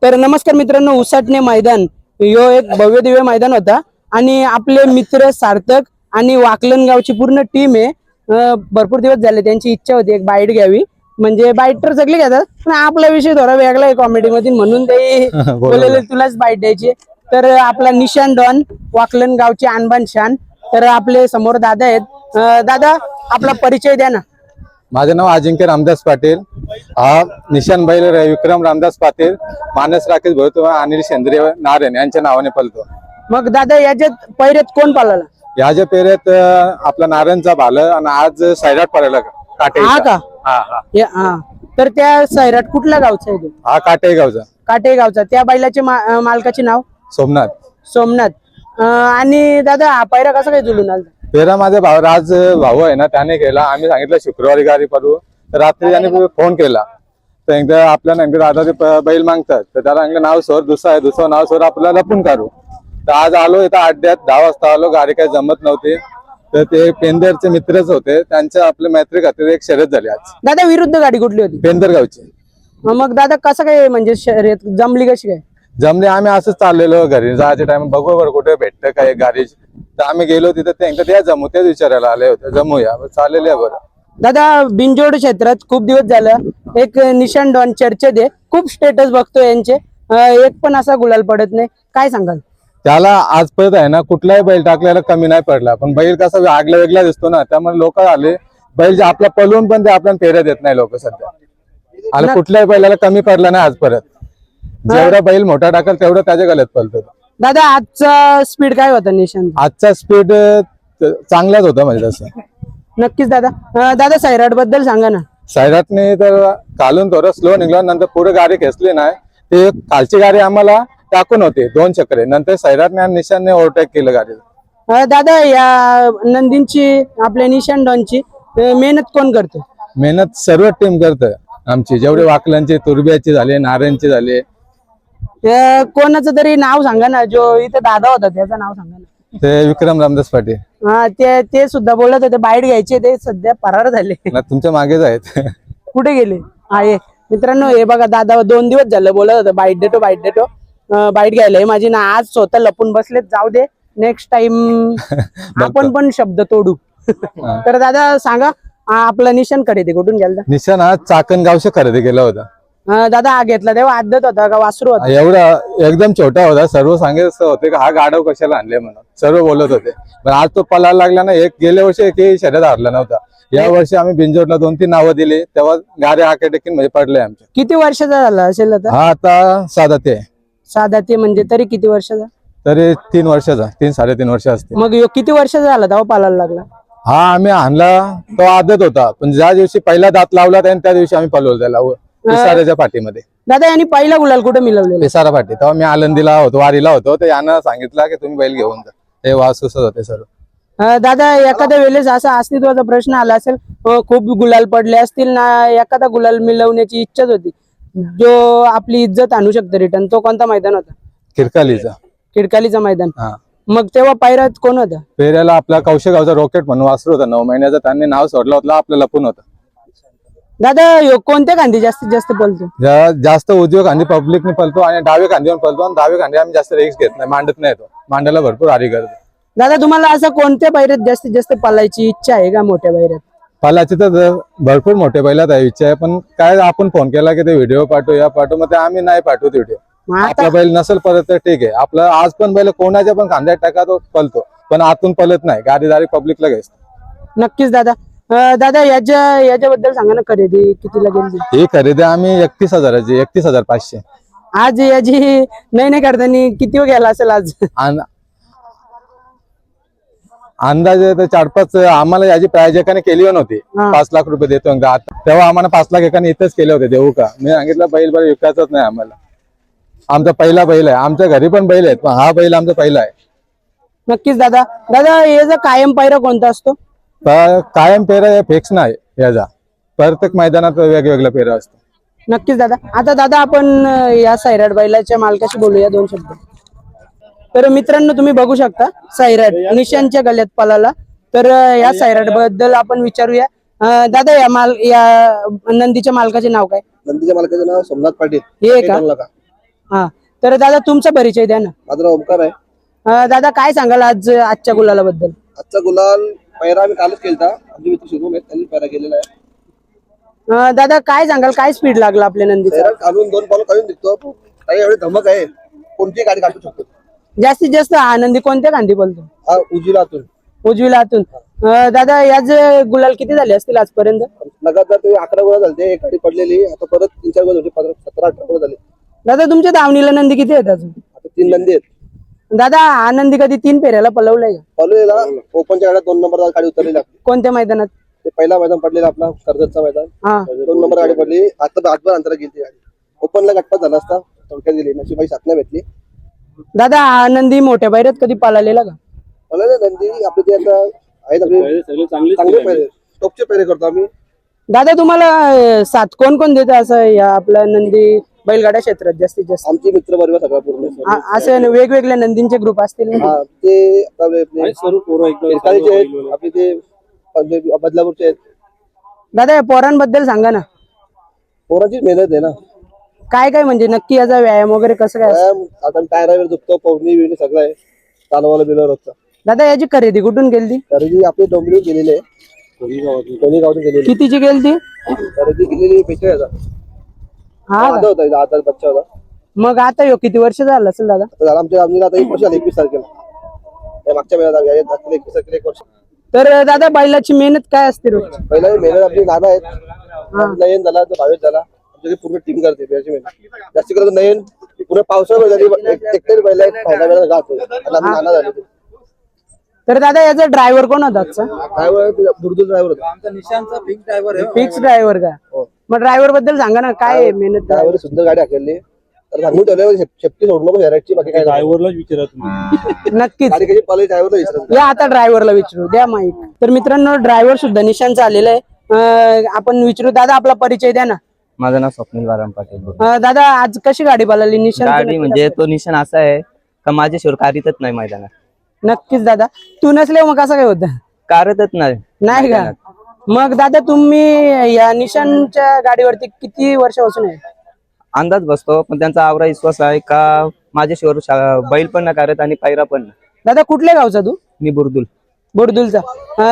तर नमस्कार मित्रांनो, उसाटणे मैदान यो एक भव्य दिव्य मैदान होता आणि आपले मित्र सार्थक आणि वाकलन गावची पूर्ण टीम आहे. भरपूर दिवस झाले त्यांची इच्छा होती एक बाईट घ्यावी, म्हणजे बाईट तर सगळे घेतात पण आपला विषय थोडा वेगळा आहे कॉमेडी मध्ये, म्हणून ते बोललेले तुलाच बाईट द्यायची. तर आपला निशान डॉन वाकलन गावचे आणबान शान. तर आपले समोर दादा आहेत. दादा आपला परिचय द्या ना. माझे नाव अजिंक्य रामदास पाटील. हा निशान बैल विक्रम रामदास पाटील, मानस राकेश भोतो, अनिल सेंद्रिय नारायण यांच्या नावाने पळतो. मग दादा याच्यात पैऱ्यात कोण पाळला? याच्या पेरेत आपला नारायणचा भाल आणि आज सैराट पळाला काटे. हा का? हा. तर त्या सैराट कुठल्या गावचा आहे? हा काटे गावचा. काटे गावचा. त्या बैलाचे मालकाचे नाव सोमनाथ. सोमनाथ. आणि दादा हा पैरा कसा काय जुळून आला? पेरा माझा भाऊ राज भाऊ आहे ना, त्याने केला. आम्ही सांगितलं शुक्रवारी गाडी पडू, तर रात्री त्याने फोन केला. तर एकदा आपल्याला दादा ते बैल मागतात, तर त्याला सांगितलं नाव सोर दुसरं आहे, दुसरं नाव सोर आपल्याला लपून काढू. तर आज आलो इथं अड्ड्यात 10 वाजता आलो. गाडी काही जमत नव्हती, तर ते पेंदरचे मित्रच होते, त्यांच्या आपल्या मैत्री खातीर एक शर्यत झाली आज. दादा विरुद्ध गाडी कुठली होती? पेंदर गावची. मग दादा कसं काय, म्हणजे शर्यत जमली कशी काय? जमले आम्ही असंच चाललेलो घरी जायच्या टाइम, बघू बरं कुठे भेटतं काय गाडी. तर आम्ही गेलो तिथं, ते एकदा जमू तेच विचारायला आले होते, जमूया चाललेले आहे बरं. दादा बिंजोड क्षेत्रात खूप दिवस झालं एक निशान डॉन चर्चेत आहे, खूप स्टेटस बघतो यांचे, एक पण असा गुलाल पडत नाही, काय सांगाल? त्याला आजपर्यंत आहे ना कुठलाही बैल टाकलेला कमी नाही पडला, पण बैल कसा आगला वेगळा दिसतो ना, त्यामुळे लोक आले बैल जे आपला पलवून पण ते आपल्याला फेऱ्या देत नाही लोक सध्या. आला कुठल्याही बैलाला कमी पडला नाही आजपर्यंत. जेवढा बैल मोठा टाकल तेवढं त्याच्या गळ्यात पलतो. दादा आजचा स्पीड काय होता निशान? आजचा स्पीड चांगलाच होता म्हणजे तसं. नक्कीच दादा. दादा सैराट बद्दल सांगा ना. सैराटने तर कालून थोडं स्लो निघला, नंतर पुढे गाडी खेचली नाही. ते कालची गाडी आम्हाला टाकून होती 2 चक्रे, नंतर सैराटने आणि निशानने ओव्हरटेक केलं गाडी. दादा या नंदींची आपल्या निशान डॉनची मेहनत कोण करतो? मेहनत सर्व टीम करतं आमची, जेवढे वाकलांची, तुरब्याची झाले, नारायणची झाले. कोणाचं तरी नाव सांगा ना, जो इथे दादा होता त्याचं नाव सांगा ना. ते विक्रम रामदास पाटील. हा ते सुद्धा बोलत होते बाईट घ्यायचे, ते सध्या फरार झाले. तुमच्या मागेच आहेत. कुठे गेले? आहे मित्रांनो, हे बघा दादा 2 दिवस झालं बोलत होतं बाईट देतो बाईट देतो, बाईट घ्यायला माझी ना. आज स्वतः लपून बसलेत. जाऊ दे, नेक्स्ट टाइम आपण पण शब्द तोडू. तर दादा सांगा, आपला निशान खरेदी कुठून गेला? निशान आज चाकण गावशी खरेदी केला होता. दादा हा घेतला तेव्हा आदत होता का वासरू होता? एवढा एकदम छोटा होता. सर्व सांगितलं होते का हा गाडव कशाला आणले म्हणून, सर्व बोलत होते. पण आज तो पळायला लागला ना. गेल्या वर्षी एकही शर्यत हारला नव्हता. या वर्षी आम्ही बिंजोडला 2-3 नावं दिली, तेव्हा गाड्या आकेटेकीन म्हणजे पडले आमच्या. किती वर्षाचा झाला असेल आता? हा आता साधा ते म्हणजे तरी किती वर्षाचा? तरी 3 वर्षाचा, 3-3.5 वर्ष असते. मग किती वर्षाचा झाला तेव्हा पालायला लागला? हा आम्ही आणला तो आदत होता, पण ज्या दिवशी पहिला दात लावला त्या दिवशी आम्ही पळवलं त्याला पिसाऱ्याच्या पाठीमध्ये. दादा यांनी पहिला गुलाल कुठे मिळवलेला? पिसारा पाठी. तेव्हा मी आळंदीला होतो, वारीला होतो, तर यानं सांगितलं की तुम्ही बैल घेऊन जा. ते वासूस होते सर्व. दादा एखाद्या वेळेस असा अस्तित्वाचा प्रश्न आला असेल, खूप गुलाल पडले असतील ना, एखादा गुलाल मिळवण्याची इच्छाच होती, जो आपली इज्जत आणू शकतो रिटर्न, तो कोणता मैदान होता? खिडकालीचा मैदान. मग तेव्हा पायऱ्यात कोण होता? पेऱ्याला आपला कौशगावचा रॉकेट म्हणून वासरू होता 9 महिन्याचा, त्यांनी नाव सोडलं होतं, आपलं लपून होतं. दादा कोणत्या खांदी जास्तीत जास्त पळतो? जास्त उजव्या खांदी पब्लिकने पळतो आणि डावे खांदीवर पळतो, आणि डावे खांदी आम्ही जास्त रिस्क घेत नाही, मांडत नाही. तो मांडायला भरपूर हारी करतो. दादा तुम्हाला असं कोणत्या पायऱ्यात जास्तीत जास्त पळायची इच्छा आहे का? मोठ्या पायऱ्यात पळायची तर भरपूर मोठ्या बैलात आहे इच्छा आहे, पण काय आपण फोन केला की ते व्हिडिओ पाठवू या पाठवू, मग ते आम्ही नाही पाठवत व्हिडिओ. आपला बैल नसेल परत तर ठीक आहे. आपलं आज पण बैल कोणाच्या पण खांद्यात टाका तो पळतो, पण आतून पळत नाही. गाडीदारी पब्लिकला घ्यायचं. नक्कीच दादा. दादा याच्याबद्दल सांगा ना, खरेदी कितीला गेली? ही खरेदी आम्ही 31,000ची, 31,500. आज याची नाही करताना किती गेला असेल आज? अंदाजे 4-5 आम्हाला याची प्रायोजकाने केली नव्हती. 5 लाख रुपये देतो तेव्हा आम्हाला 5 लाख एकाने इथंच केले होते. देऊ का? मी सांगितलं बैल बरं विकायचंच नाही आम्हाला. आमचा पहिला बैल आहे, आमच्या घरी पण बैल आहेत, पण हा बैल आमचा पहिला आहे. नक्कीच दादा. दादा याचा कायम पायरा कोणता असतो? कायम पेरा फिक्स नाही याचा, प्रत्येक मैदानात वेगवेगळा पेरा असतो. नक्कीच दादा. आता दादा आपण या सैराट बैलाच्या मालकाशी बोलूया 2 शब्द. तर मित्रांनो तुम्ही बघू शकता सैराट निशांच्या गळ्यात पळाला. तर या सैराट बद्दल आपण विचारूया. दादा या नंदीच्या मालकाचे नाव काय? नंदीच्या मालकाचे नाव सोमनाथ पाटील. हे का? हा, तर दादा तुमचा परिचय द्या ना. माझं नाव ओमकार आहे. दादा काय सांगाल आजच्या गुलालाबद्दल? आजचा गुलाल पैरा आम्ही कालच केलता. आमचे मित्र शिकून आहेत, त्यांनी पैरा केलेला आहे. दादा काय सांगाल, काय स्पीड लागला आपल्या नंदीचा? पैरा काढून 2 बॉल काढून दिसतो. काही एवढी धमक आहे, कोणती गाडी काढू शकतो. जास्तीत जास्त आनंदी कोणत्या खांदी बोलतो? हा उजवीलातून उजवीला हातून. दादा याच गुलाल किती झाले असतील आजपर्यंत? लगातार ते 11 गोळा झाले. एक गाडी पडलेली, आता परत 3-4 गोळा झाले, 17-18 गोळा झाले. दादा तुमच्या दावणीला नंदी किती आहेत अजून? आता 3 नंदी आहेत. दादा आनंदी कधी 3 फेऱ्याला पलवलाय का? पॉलेला ओपनच्या गाड्यात 2 नंबर गाडी उतरलेली आपली. कोणत्या मैदानात? ते पहिला मैदान पडलेला आपला कर्जतचा मैदान. हा 2 नंबर गाडी पडली. आता आठभर अंतरा गेली गाडी. ओपनला गटपात झाला असता, थोडक्यात गेली. नशिबाई साथ नाही भेटली. दादा आनंदी मोठ्या बैऱ्यात कधी पळालेला का? पॉलेला नंदी आपले ते आता आहेत आपले चांगले पैरे, टॉपचे पैरे करतो आम्ही. दादा तुम्हाला साथ कोण कोण देतं असं या आपल्या नंदी बैलगाड्या क्षेत्रात जास्तीत जास्त? आमचे मित्र बरोबर सगळा पूर्ण. असं वेगवेगळ्या नंदींचे ग्रुप असतील ना? हा ते मिरकालीचे आहेत, आपले ते बदलापूरचे आहेत. दादा या पोरांबद्दल सांगा ना. पोराची मेहनत आहे ना. काय काय म्हणजे नक्की याचा व्यायाम वगैरे कसं काय असतं? व्यायाम आता टायरावर दुखतो, पवनी बिवणी सगळं आहे. चालवायला बिलवर रोजचा. दादा याची खरेदी कुठून केली? खरेदी आपली डोंबिवली केलेली आहे. कोणी गावातून केलेली. कितीची केली? खरेदी केलेली 45,000. हा का? आता होता आता बच्चा होता. मग आता यो किती वर्ष झालं असेल दादा? आता झाला आमच्या आम्ही आता 1 वर्ष झालं, 21 तारखेला. या मागच्या महिन्यात 21 तारखेला 1 वर्ष. तर दादा बैलाची मेहनत काय असते रोज? पहिला मेहनत आपली नाना आहेत. नयन झाला तर भावेश झाला. आमची पूर्ण टीम करते त्याची मेहनत. जास्त करत नयन पुढे पावसाळा झाली, एकटे पहिला पहिला वेळा गातो आणि आम्ही नाना झाले. तर दादा याचा ड्रायव्हर कोण होता आजचा? ड्रायव्हर दुर्दूर ड्रायव्हर होता. आमचा निशांचा फिक्स ड्रायव्हर आहे. फिक्स ड्रायव्हर का? हो. मग ड्रायव्हर बद्दल सांगा ना, काय मेहनत? ड्रायव्हर सुंदर गाडी हाकलली. तर सांगून ठेवलं शेफ्टी सोडू नको शहराची, बाकी काय ड्रायव्हरलाच विचारा तुम्ही. नक्कीच. गाडी कशी पळाली ड्रायव्हरला विचारत. या आता ड्रायव्हरला विचारू द्या माईक. तर मित्रांनो ड्रायव्हर सुद्धा निशांचा आलेला आहे. आपण विचारू. दादा आपला परिचय द्या ना. माझं नाव स्वप्नील बाराम पाटील. दादा आज कशी गाडी पळाली निशांत? गाडी म्हणजे तो निशाण असा आहे का माझ्याशिवाय कारीतच नाही मैदानात. नक्कीच दादा. तू नसले मग कसं काय होतं? कारतच नाही. नाही का? मग दादा तुम्ही या निशांच्या गाडीवरती किती वर्षापासून आहे? अंदाज बसतो पण त्यांचा आवरा विश्वास आहे का माझ्याशिवाय बैल पण नाही करत आणि पायरा पण नाही. दादा कुठल्या गावचा तू? मी बुरदुल. बोरदुलचा.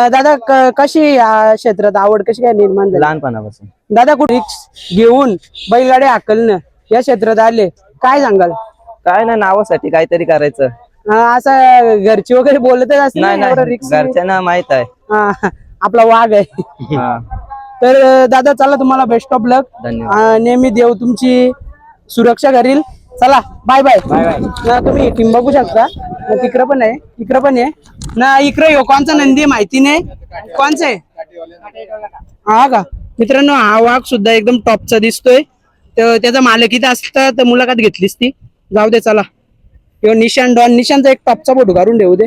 दादा कशी या क्षेत्रात आवड कशी काय निर्माण झाली? लहानपणापासून. दादा कुठे रिक्स घेऊन बैलगाडी हाकलणं या क्षेत्रात आले, काय सांगाल? काय नाही, नावासाठी काहीतरी करायचं. असं घरची वगैरे बोलतच असते नाही ना, एवढं नाही, रिक्स. घरच्यांना माहित आहे. आपला वाघ आहे. हा, तर दादा चला तुम्हाला बेस्ट ऑफ लक. धन्यवाद. नेहमी देव तुमची सुरक्षा करील. चला बाय बाय. तुम्ही टीम बघू शकता. तिकडं पण आहे, इकडं पण आहे ना. इकडे यो कोणचा नंदी आहे माहिती नाही कोणचा आहे. हा का मित्रांनो, हा वाघ सुद्धा एकदम टॉपचा दिसतोय. तर त्याचा मालक इथं असता तर मुलाखत घेतलीस ती. जाऊ दे चला. निशान डॉन निशांचा एक टॉपचा फोटो काढून ठेवू दे.